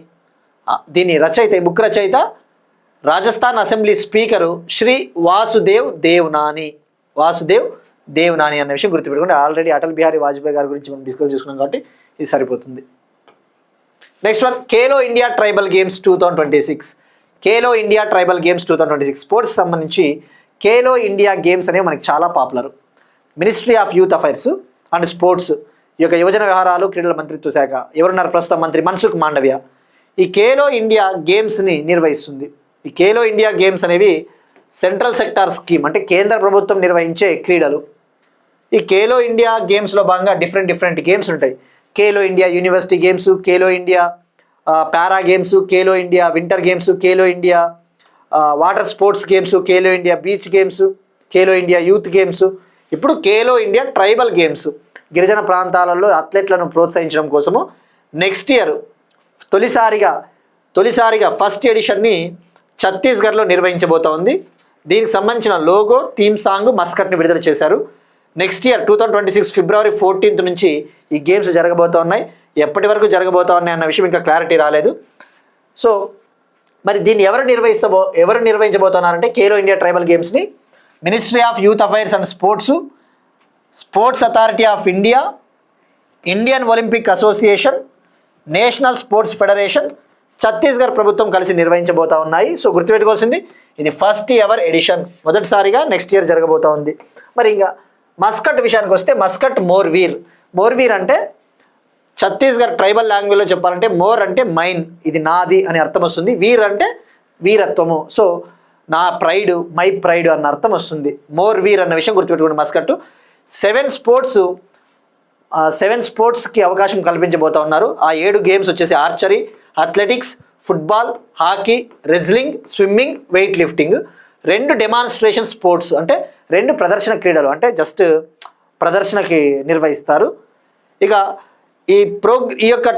B: దీని రచయిత, ఈ బుక్ రచయిత రాజస్థాన్ అసెంబ్లీ స్పీకరు శ్రీ వాసుదేవ్ దేవ్నాని అన్న విషయం గుర్తుపెట్టుకోండి. ఆల్రెడీ అటల్ బిహారీ వాజ్పేయి గారి గురించి మనం డిస్కస్ చేసుకున్నాం కాబట్టి ఇది సరిపోతుంది. Next one, Khelo India tribal games 2026. Sports సంబంధించి ఖేలో ఇండియా గేమ్స్ అనేవి మనకి చాలా popular. Ministry of youth affairs and sports, ఈ యొక్క యువజన వ్యవహారాలు క్రీడల మంత్రిత్వ శాఖ, ఎవరున్నారు ప్రస్తుత మంత్రి మన్సుఖ్ మాండవ్య, ఈ ఖేలో ఇండియా గేమ్స్ని నిర్వహిస్తుంది. ఈ ఖేలో ఇండియా గేమ్స్ అనేవి సెంట్రల్ సెక్టార్ స్కీమ్, అంటే కేంద్ర ప్రభుత్వం నిర్వహించే క్రీడలు. ఈ ఖేలో ఇండియా గేమ్స్లో భాగంగా డిఫరెంట్ గేమ్స్ ఉంటాయి. Khelo India university games, Khelo India పారా games, Khelo India winter games, Khelo India water sports games, Khelo India beach games, Khelo India youth games. ఇప్పుడు ఖేలో ఇండియా ట్రైబల్ గేమ్స్. గిరిజన ప్రాంతాలలో అథ్లెట్లను ప్రోత్సహించడం కోసము నెక్స్ట్ ఇయర్ తొలిసారిగా ఫస్ట్ ఎడిషన్ని ఛత్తీస్గఢ్లో నిర్వహించబోతోంది. దీనికి సంబంధించిన లోగో, థీమ్ సాంగ్, మస్కట్ని విడుదల చేశారు. నెక్స్ట్ ఇయర్ 2026 ఫిబ్రవరి 14 నుంచి ఈ గేమ్స్ జరగబోతూ ఉన్నాయి. ఎప్పటి వరకు జరగబోతూ ఉన్నాయి అన్న విషయం ఇంకా క్లారిటీ రాలేదు. సో మరి దీన్ని ఎవరు నిర్వహించబోతున్నారంటే ఖేలో ఇండియా ట్రైబల్ గేమ్స్ని ministry of youth affairs and sports authority of India, Indian Olympic association, national sports federation, Chhattisgarh ప్రభుత్వం కలిసి నిర్వహించబోతా ఉన్నాయి. సో గుర్తుపెట్టుకోవాల్సింది ఇది ఫస్ట్ ఎవర్ ఎడిషన్, మొదటిసారిగా నెక్స్ట్ ఇయర్ జరగబోతా ఉంది. మరి ఇంకా మస్కట్ విషయానికి వస్తే మస్కట్ మోర్వీర్ అంటే ఛత్తీస్గఢ్ ట్రైబల్ లాంగ్వేజ్లో చెప్పాలంటే మోర్ అంటే మైన్, ఇది నాది అని అర్థం వస్తుంది. వీర్ అంటే వీరత్వము, సో నా ప్రైడ్, మై ప్రైడ్ అన్న అర్థం వస్తుంది. మోర్ వీర్ అన్న విషయం గుర్తుపెట్టుకోండి. మస్కట్ 7 స్పోర్ట్స్కి అవకాశం కల్పించబోతా ఉన్నారు. ఆ 7 గేమ్స్ వచ్చేసి archery, athletics, football, hockey, wrestling, swimming, weight lifting. 2 demonstration sports అంటే 2 ప్రదర్శన క్రీడలు, అంటే జస్ట్ ప్రదర్శనకి నిర్వహిస్తారు. ఇక ఈ యొక్క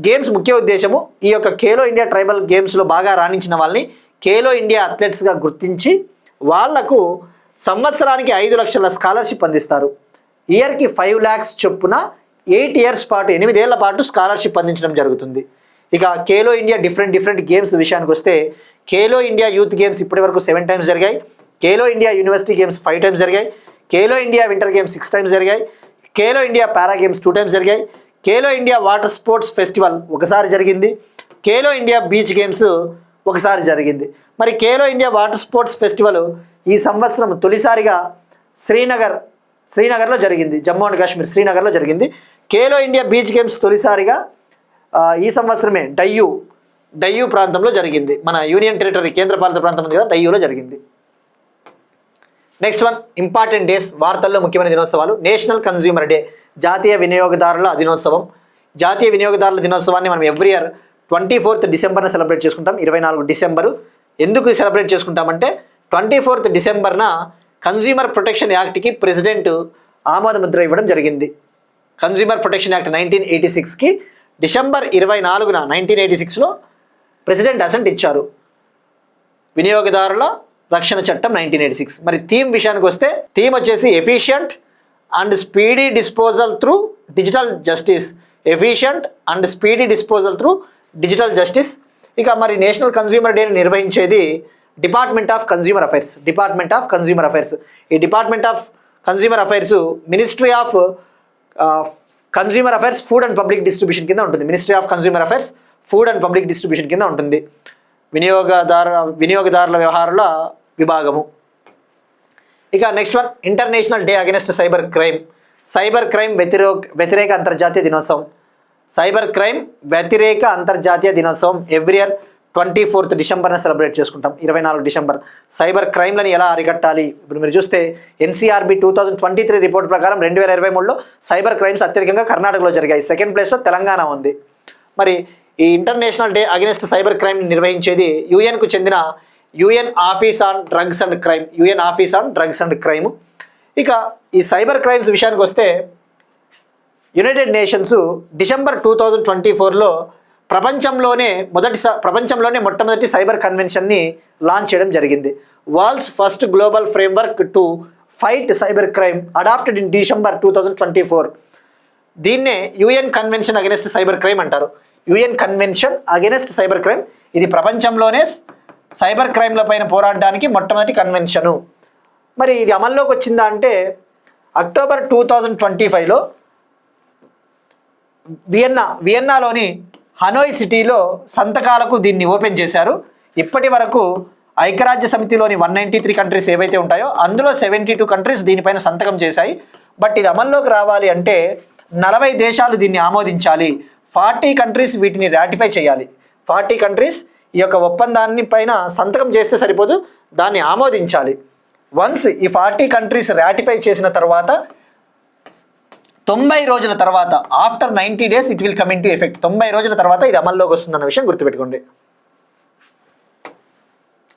B: గేమ్స్ ముఖ్య ఉద్దేశము ఈ యొక్క ఖేలో ఇండియా ట్రైబల్ గేమ్స్లో బాగా రాణించిన వాళ్ళని ఖేలో ఇండియా అథ్లెట్స్గా గుర్తించి వాళ్లకు సంవత్సరానికి 5 లక్షల స్కాలర్షిప్ అందిస్తారు. ఇయర్కి 5 lakhs చొప్పున 8 years పాటు 8 ఏళ్ల పాటు స్కాలర్షిప్ అందించడం జరుగుతుంది. ఇక ఖేలో ఇండియా డిఫరెంట్ గేమ్స్ విషయానికి వస్తే ఖేలో ఇండియా యూత్ గేమ్స్ ఇప్పటి వరకు 7 times జరిగాయి. Khelo India university games 5 times జరిగాయి. Khelo India winter games 6 times జరిగాయి. ఖేలో ఇండియా పారా గేమ్స్ 2 times జరిగాయి. Khelo India water sports festival ఒకసారి జరిగింది. ఖేలో ఇండియా బీచ్ గేమ్స్ ఒకసారి జరిగింది. మరి Khelo India water sports festival ఈ సంవత్సరం తొలిసారిగా శ్రీనగర్లో జరిగింది. జమ్మూ అండ్ కాశ్మీర్ శ్రీనగర్లో జరిగింది. ఖేలో ఇండియా బీచ్ గేమ్స్ తొలిసారిగా ఈ సంవత్సరమే డయ్యూ ప్రాంతంలో జరిగింది. మన యూనియన్ టెరిటరీ కేంద్రపాలిత ప్రాంతం ఉంది కదా, డయ్యూలో జరిగింది. నెక్స్ట్ వన్ ఇంపార్టెంట్ డేస్, వార్తల్లో ముఖ్యమైన దినోత్సవాలు. నేషనల్ కన్జ్యూమర్ డే, జాతీయ వినియోగదారుల దినోత్సవం. జాతీయ వినియోగదారుల దినోత్సవాన్ని మనం ఎవ్రీ ఇయర్ 24th డిసెంబర్న సెలబ్రేట్ చేసుకుంటాం. 24 డిసెంబరు ఎందుకు సెలబ్రేట్ చేసుకుంటామంటే 24th డిసెంబర్న కన్జ్యూమర్ ప్రొటెక్షన్ యాక్ట్కి ప్రెసిడెంట్ ఆమోద ముద్ర ఇవ్వడం జరిగింది. కన్జ్యూమర్ ప్రొటెక్షన్ యాక్ట్ 1986కి డిసెంబర్ 24న 1986లో ప్రెసిడెంట్ అసెంట్ ఇచ్చారు. వినియోగదారుల రక్షణ చట్టం 1986. మరి థీమ్ విషయానికి వస్తే థీమ్ వచ్చేసి efficient and speedy disposal through digital justice. Efficient and speedy disposal through digital justice. ఇక మరి నేషనల్ కన్జ్యూమర్ డేని నిర్వహించేది డిపార్ట్మెంట్ ఆఫ్ కన్జ్యూమర్ అఫైర్స్. ఈ department of consumer affairs ministry of consumer affairs food and public distribution కింద ఉంటుంది. Ministry of consumer affairs food and public distribution కింద ఉంటుంది. వినియోగదారుల వ్యవహారాల విభాగము. ఇక next one international day against cyber crime వ్యతిరేక అంతర్జాతీయ దినోత్సవం. ఎవ్రీ ఇయర్ 24th డిసెంబర్న సెలబ్రేట్ చేసుకుంటాం. 24 డిసెంబర్. సైబర్ క్రైమ్లని ఎలా అరికట్టాలి? ఇప్పుడు మీరు చూస్తే ఎన్సీఆర్బీ 2023 రిపోర్ట్ ప్రకారం 2023లో సైబర్ క్రైమ్స్ అత్యధికంగా కర్ణాటకలో జరిగాయి. 2nd ప్లేస్లో తెలంగాణ ఉంది. మరి ఈ international day against cyber crime నిర్వహించేది యుఎన్కు చెందిన UN office on drugs and crime. ఇక ఈ సైబర్ క్రైమ్స్ విషయానికి వస్తే యునైటెడ్ నేషన్స్ డిసెంబర్ 2024లో ప్రపంచంలోనే మొట్టమొదటి సైబర్ కన్వెన్షన్ని లాంచ్ చేయడం జరిగింది. World's first global framework to fight cyber crime adopted in December 2024. దీన్నే UN convention against cyber crime అంటారు. UN convention against cyber crime ఇది ప్రపంచంలోనే సైబర్ క్రైమ్ల పైన పోరాడడానికి మొట్టమొదటి కన్వెన్షను. మరి ఇది అమల్లోకి వచ్చిందా అంటే అక్టోబర్ 2025లో వియన్నాలోని హనోయ్ సిటీలో సంతకాలకు దీన్ని ఓపెన్ చేశారు. ఇప్పటి వరకు ఐక్యరాజ్య సమితిలోని 193 కంట్రీస్ ఏవైతే ఉంటాయో అందులో 72 కంట్రీస్ దీనిపైన సంతకం చేశాయి. బట్ ఇది అమల్లోకి రావాలి అంటే 40 దేశాలు దీన్ని ఆమోదించాలి. 40 కంట్రీస్ వీటిని రాటిఫై చేయాలి. 40 కంట్రీస్ ఈ యొక్క ఒప్పందాన్ని పైన సంతకం చేస్తే సరిపోదు, దాన్ని ఆమోదించాలి. వన్స్ ఈ 40 కంట్రీస్ రాటిఫై చేసిన తర్వాత 90 రోజుల తర్వాత after 90 days it will come in to effect. 90 రోజుల తర్వాత ఇది అమల్లోకి వస్తుందన్న విషయం గుర్తుపెట్టుకోండి.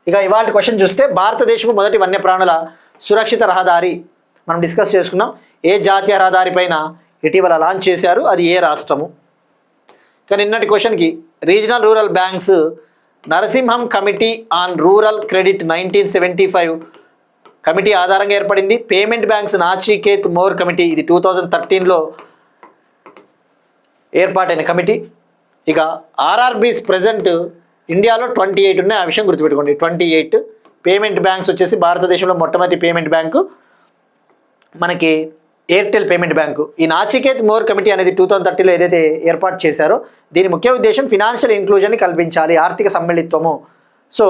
B: ఇక ఇవాళ క్వశ్చన్ చూస్తే భారతదేశపు మొదటి వన్యప్రాణుల సురక్షిత రహదారి మనం డిస్కస్ చేసుకున్నాం. ఏ జాతీయ రహదారి పైన ఇటీవల లాంచ్ చేశారు, అది ఏ రాష్ట్రము? కానీ నిన్నటి క్వశ్చన్కి regional rural banks Narasimham committee on rural credit 1975 committee ఆధారంగా ఏర్పడింది. పేమెంట్ బ్యాంక్స్ నాచికేత్ మోర్ కమిటీ, ఇది 2013లో ఏర్పాటైన కమిటీ. ఇక ఆర్ఆర్బీస్ ప్రజెంట్ ఇండియాలో 28 ఉన్నాయి, ఆ విషయం గుర్తుపెట్టుకోండి. 28 పేమెంట్ బ్యాంక్స్ వచ్చేసి భారతదేశంలో మొట్టమొదటి పేమెంట్ బ్యాంకు మనకి ఎయిర్టెల్ పేమెంట్ బ్యాంకు. ఈ నాచికేత్ మోర్ కమిటీ అనేది 2013లో ఏదైతే ఏర్పాటు చేశారో దీని ముఖ్య ఉద్దేశం ఫినాన్షియల్ ఇంక్లూజన్ని కల్పించాలి, ఆర్థిక సమ్మిళిత్వము. సో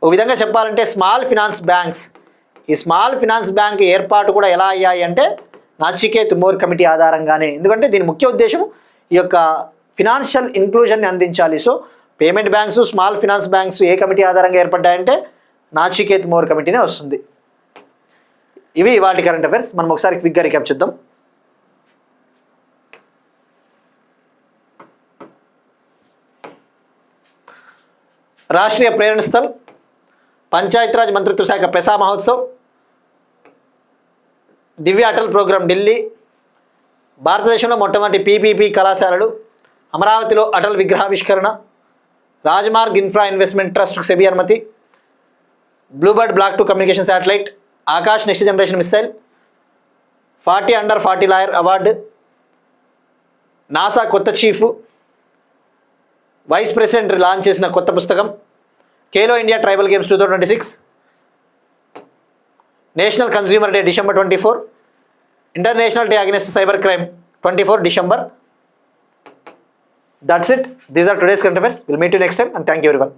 B: ఒక విధంగా చెప్పాలంటే స్మాల్ ఫినాన్స్ బ్యాంక్స్, ఈ స్మాల్ ఫినాన్స్ బ్యాంక్ ఏర్పాటు కూడా ఎలా అయ్యాయి అంటే నాచికేత్ మోర్ కమిటీ ఆధారంగానే. ఎందుకంటే దీని ముఖ్య ఉద్దేశం ఈ యొక్క ఫినాన్షియల్ ఇంక్లూజన్ని అందించాలి. So payment banks, small finance banks ఏ కమిటీ ఆధారంగా ఏర్పడ్డాయంటే నాచికేత్ మోర్ కమిటీనే వస్తుంది. ఇవి వాటి కరెంట్ అఫైర్స్. మనం ఒకసారి క్విక్గా రికాప్ చేద్దాం. రాష్ట్రీయ ప్రేరణ స్థల్, పంచాయతీరాజ్ మంత్రిత్వ శాఖ పెసా మహోత్సవ్, దివ్య అటల్ ప్రోగ్రాం ఢిల్లీ, భారతదేశంలో మొట్టమొదటి పీపీపీ కళాశాలలు, అమరావతిలో అటల్ విగ్రహావిష్కరణ, రాజ్మార్గ్ ఇన్ఫ్రా ఇన్వెస్ట్మెంట్ ట్రస్ట్కు సెబీ అనుమతి, Bluebird block 2 communication satellite, Akash next generation missile, 40 under 40 lawyer award, NASA కొత్త చీఫ్, వైస్ ప్రెసిడెంట్ లాంచ్ చేసిన కొత్త పుస్తకం, Khelo India tribal games 2026, national consumer day December 24, international day against cyber crime 24 December. That's it. These are today's current affairs. We'll meet you next time and thank you everyone.